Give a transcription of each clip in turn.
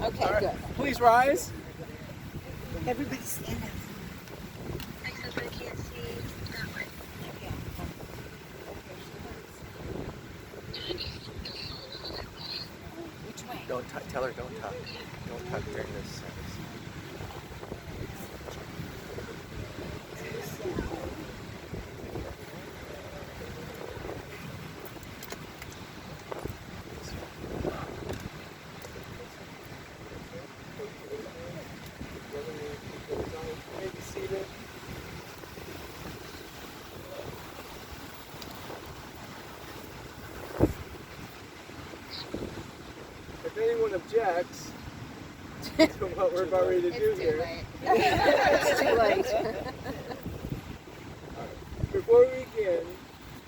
Okay, All right. good. Please rise. Everybody stand up. Except I can't see that way. Okay. Which way? Don't tell her. Don't talk. Don't talk during this service. You may be seated. If anyone objects to what we're about ready to do here, It's too late. before we begin,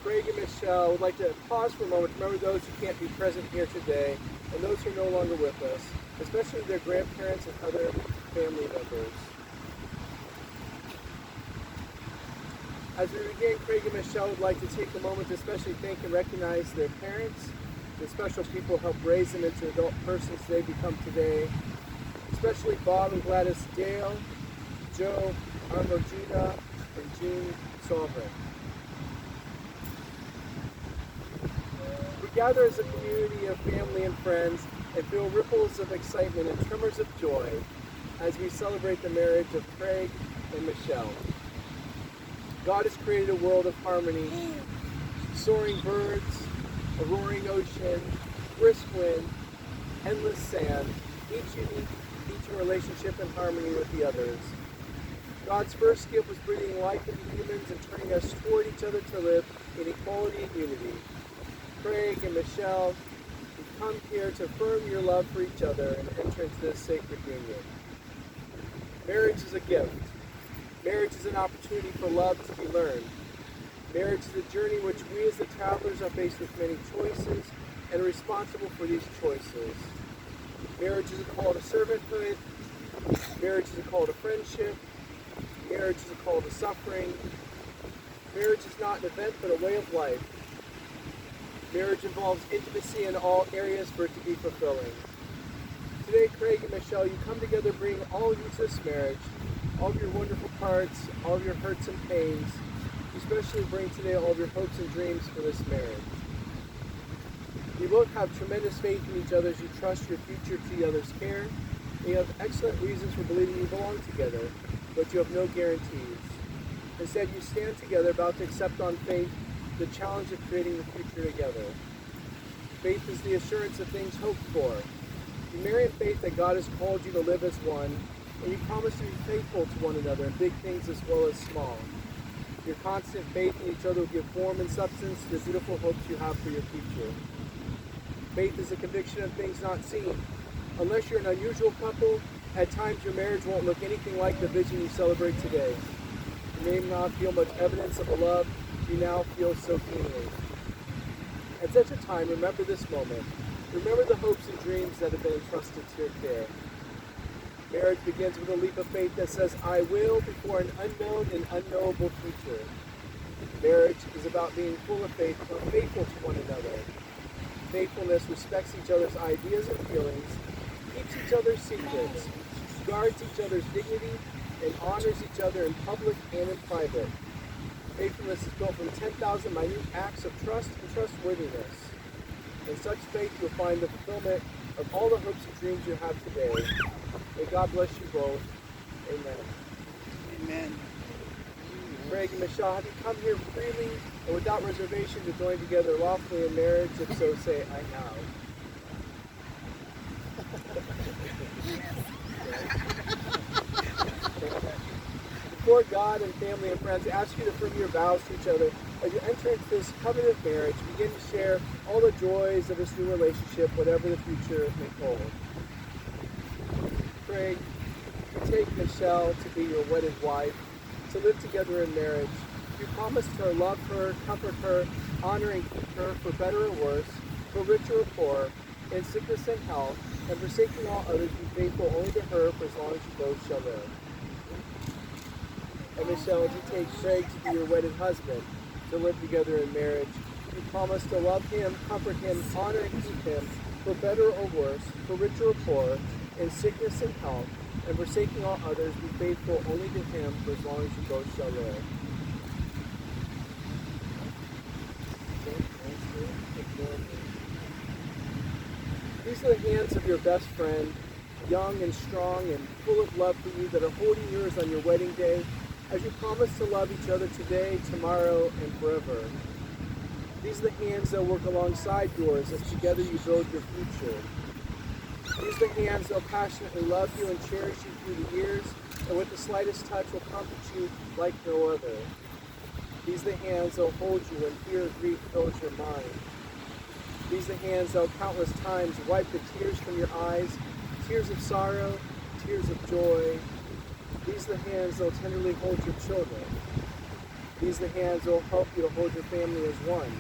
Craig and Michelle would like to pause for a moment to remember those who can't be present here today and those who are no longer with us, especially their grandparents and other family members. As we begin, Craig and Michelle would like to take a moment to especially thank and recognize their parents, the special people who helped raise them into adult persons they become today, especially Bob and Gladys Dale, Joe Armogina, and Jean Sovereign. We gather as a community of family and friends and feel ripples of excitement and tremors of joy as we celebrate the marriage of Craig and Michelle. God has created a world of harmony, soaring birds, a roaring ocean, brisk wind, endless sand, each unique, each in relationship and harmony with the others. God's first gift was breathing life into humans and turning us toward each other to live in equality and unity. Craig and Michelle, we've come here to affirm your love for each other and enter into this sacred union. Marriage is a gift. Marriage is an opportunity for love to be learned. Marriage is a journey in which we as the travelers are faced with many choices and are responsible for these choices. Marriage is a call to servanthood. Marriage is a call to friendship. Marriage is a call to suffering. Marriage is not an event but a way of life. Marriage involves intimacy in all areas for it to be fulfilling. Today, Craig and Michelle, you come together bringing all of you to this marriage, all of your wonderful parts, all of your hurts and pains. You especially bring today all of your hopes and dreams for this marriage. You both have tremendous faith in each other as you trust your future to each other's care. And you have excellent reasons for believing you belong together, but you have no guarantees. Instead, you stand together about to accept on faith the challenge of creating the future together. Faith is the assurance of things hoped for. You marry in faith that God has called you to live as one, and you promise to be faithful to one another in big things as well as small. Your constant faith in each other will give form and substance to the beautiful hopes you have for your future. Faith is a conviction of things not seen. Unless you're an unusual couple, at times your marriage won't look anything like the vision you celebrate today. You may not feel much evidence of the love you now feel so keenly. At such a time, remember this moment. Remember the hopes and dreams that have been entrusted to your care. Marriage begins with a leap of faith that says, I will, before an unknown and unknowable future. Marriage is about being full of faith and faithful to one another. Faithfulness respects each other's ideas and feelings, keeps each other's secrets, guards each other's dignity, and honors each other in public and in private. Faithfulness is built from 10,000 minute acts of trust and trustworthiness. In such faith, you'll find the fulfillment of all the hopes and dreams you have today. May God bless you both. Amen. Amen. Craig and Michelle, have you come here freely and without reservation to join together lawfully in marriage? If so, say, I have. Before God and family and friends, I ask you to affirm your vows to each other. As you enter into this covenant marriage, begin to share all the joys of this new relationship, whatever the future may hold. Craig, you take Michelle to be your wedded wife, to live together in marriage. You promise to love her, comfort her, honor and keep her for better or worse, for richer or poor, in sickness and health, and forsaking all others, be faithful only to her for as long as you both shall live. And Michelle, as you take Craig to be your wedded husband, to live together in marriage, you promise to love him, comfort him, honor and keep him, for better or worse, for richer or poor, in sickness and health, and forsaking all others, be faithful only to him for as long as you both shall live. These are the hands of your best friend, young and strong and full of love for you, that are holding yours on your wedding day, as you promise to love each other today, tomorrow, and forever. These are the hands that work alongside yours as together you build your future. These are the hands that will passionately love you and cherish you through the years, and with the slightest touch will comfort you like no other. These are the hands that will hold you when fear or grief fills your mind. These are the hands that will countless times wipe the tears from your eyes, tears of sorrow, tears of joy. These are the hands that will tenderly hold your children. These are the hands that will help you to hold your family as one.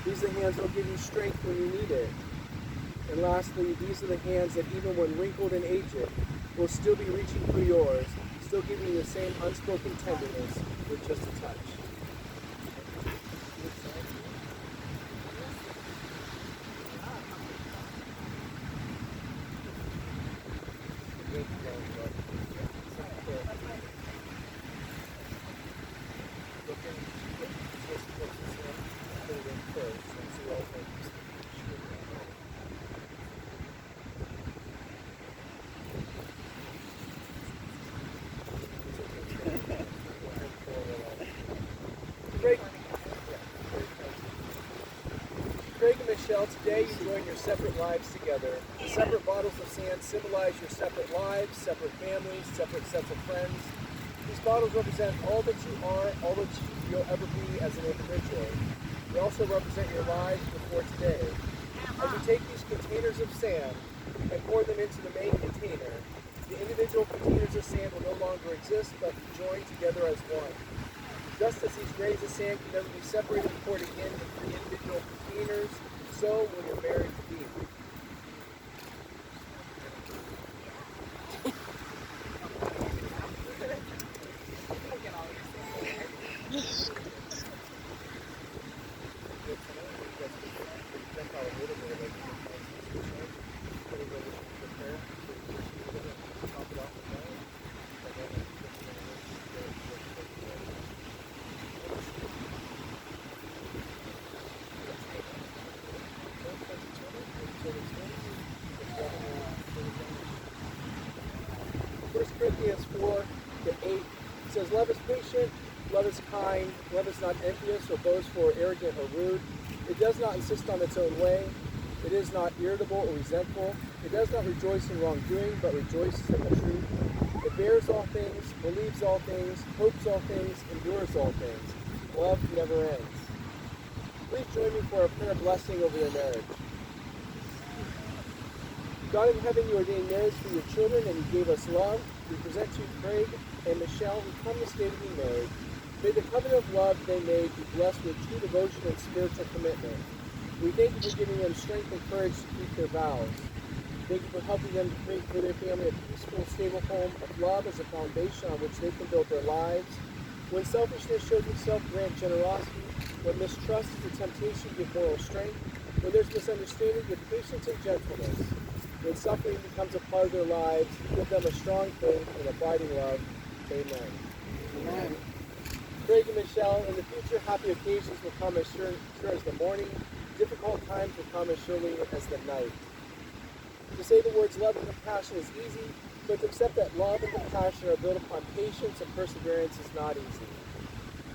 These are the hands that will give you strength when you need it. And lastly, these are the hands that even when wrinkled and aged, will still be reaching for yours, still giving you the same unspoken tenderness with just a touch. Craig and Michelle, today you join your separate lives together. The separate bottles of sand symbolize your separate lives, separate families, separate sets of friends. These bottles represent all that you are, all that you'll ever be as an individual. They also represent your lives before today. As you take these containers of sand and pour them into the main container, the individual containers of sand will no longer exist, but be joined together as one. Just as these grains of sand can never be separated and poured again into the individual containers, so will your marriage be. Corinthians 4-8 says, love is patient, love is kind, love is not envious or boastful or arrogant or rude. It does not insist on its own way. It is not irritable or resentful. It does not rejoice in wrongdoing, but rejoices in the truth. It bears all things, believes all things, hopes all things, endures all things. Love never ends. Please join me for a prayer blessing over your marriage. God in heaven, you ordained marriage for your children, and you gave us love. We present to you Craig and Michelle, who come this day to be married. May the covenant of love they made be blessed with true devotion and spiritual commitment. We thank you for giving them strength and courage to keep their vows. Thank you for helping them to create for their family a peaceful, stable home of love as a foundation on which they can build their lives. When selfishness shows itself, grant generosity. When mistrust is a temptation, give moral strength. When there's misunderstanding, give patience and gentleness. When suffering becomes a part of their lives, give them a strong faith and abiding love. Amen. Amen. Craig and Michelle, in the future, happy occasions will come as sure as the morning. Difficult times will come as surely as the night. To say the words love and compassion is easy, but to accept that love and compassion are built upon patience and perseverance is not easy.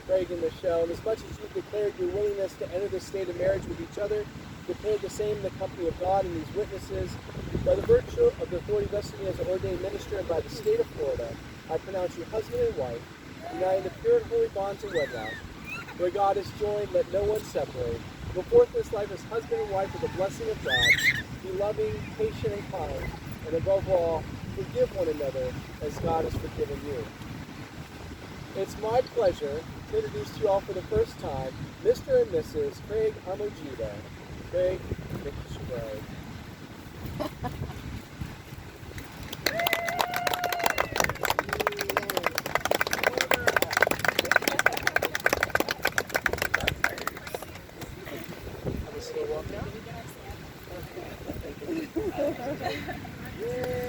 Craig and Michelle, and as much as you've declared your willingness to enter this state of marriage with each other, declare the same in the company of God and these witnesses. By the virtue of the authority vested in me as an ordained minister and by the state of Florida, I pronounce you husband and wife, united in the pure and holy bonds of wedlock. Where God is joined, let no one separate. Go forth this life as husband and wife with the blessing of God. Be loving, patient, and kind, and above all, forgive one another as God has forgiven you. It's my pleasure to introduce to you all for the first time, Mr. and Mrs. Craig Amojita. Craig, Mrs. Craig. Have a slow walk. Yay.